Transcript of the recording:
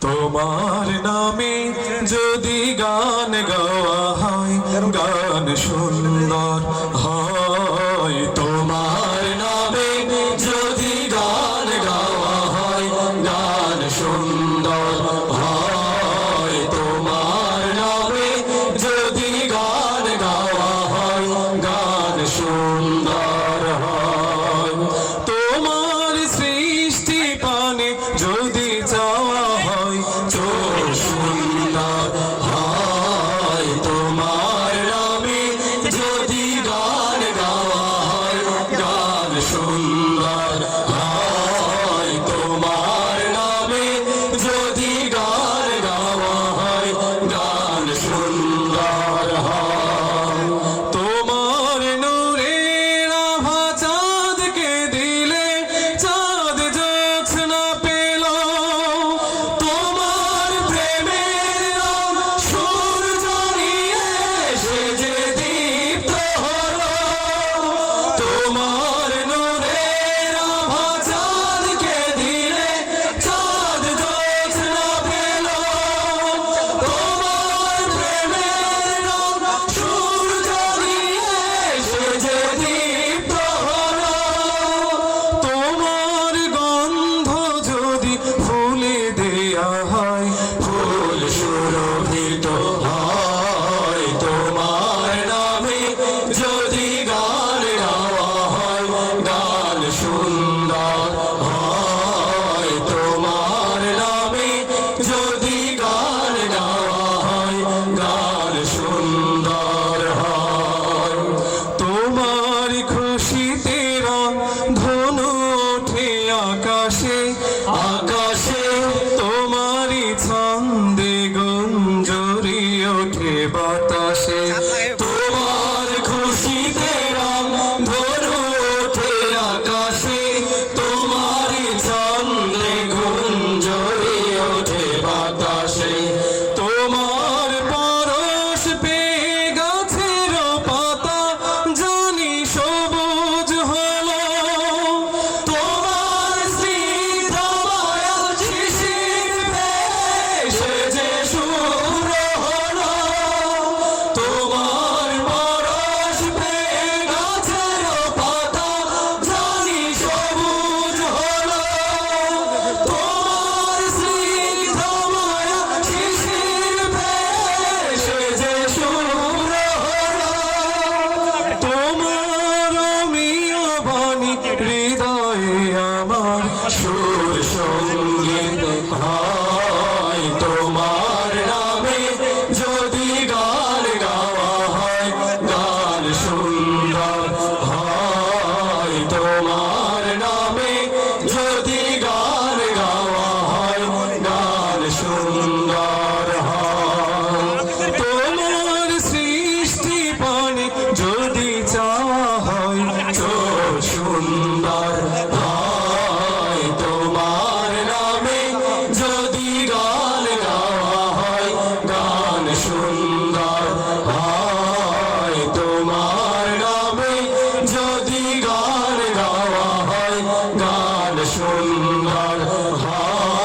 তোমার নামে যদি গান গাওয়া হয়, গান সুন্দর হয়। তোমার নামে যদি গান গাওয়া হয়, গান সুন্দর হয়। তোমার নামে যদি গান গাওয়া হয়, গান সুন্দর হয়। তোমার সৃষ্টি পানে যদি চাওয়া হয়, চোখ সুন্দর হয়। তোমার নামে যদি গান গাওয়া হয়, গান সুন্দর হয়। তোমার নামে যদি গান গাওয়া হয়, গান সুন্দর হয়। তোমার নূরের আভা চাঁদকে দিলে চাঁদ জ্যোৎস্না পেল। তোমার প্রেমের রং সূর্য নিয়ে সে যে দীপ্ত হলো। তোমার নূরের আভা চাঁদকে দিলে চাঁদ জ্যোৎস্না পেল। তোমার প্রেমের রং সূর্য নিয়ে সে যে দীপ্ত হলো। তোমার গন্ধ যদি ফুলে দেয়া হয়, ফুল সুরভিত হয়। তোমার নামে যদি গান গাওয়া হয়, গান সুন্দর হয়। তোমার নামে যদি গান গাওয়া হয়, গান সুন্দর হয়। তোমার খুশিতে রং ধনু ওঠে আকাশে, আকাশে তোমারই ছন্দে গুঞ্জরি ওঠে বাতাসে। তোমার খুশিতে রং ধনু ওঠে আকাশে, তোমারই ছন্দে গুঞ্জরি ওঠে বাতাসে। তোমার পরশ পেয়ে গাছের পাতা জানি সবুজ হলো। তোমার স্নিগ্ধ মায়া শিশির পেয়ে সে যে শুভ্র হলো। তোমার পরশ পেয়ে গাছের পাতা জানি সবুজ হলো। তোমার স্নিগ্ধ মায়া শিশির পেয়ে সে যে শুভ্র হলো। তোমার অমিয় বাণী হৃদয়ে আমার সুর সঙ্গীত হয়। তোমার নামে যদি গান গাওয়া হয়, গান সুন্দর হয়। তোমার নামে যদি গান গাওয়া হয়, গান সুন্দর হয়। তোমার সৃষ্টি পানে যদি চাওয়া হয়, চোখ সুন্দর হয়। তোমার নামে যদি গান গাওয়া হয়, গান সুন্দর হয়। তোমার নামে যদি গান গাওয়া হয়, গান সুন্দর হয়।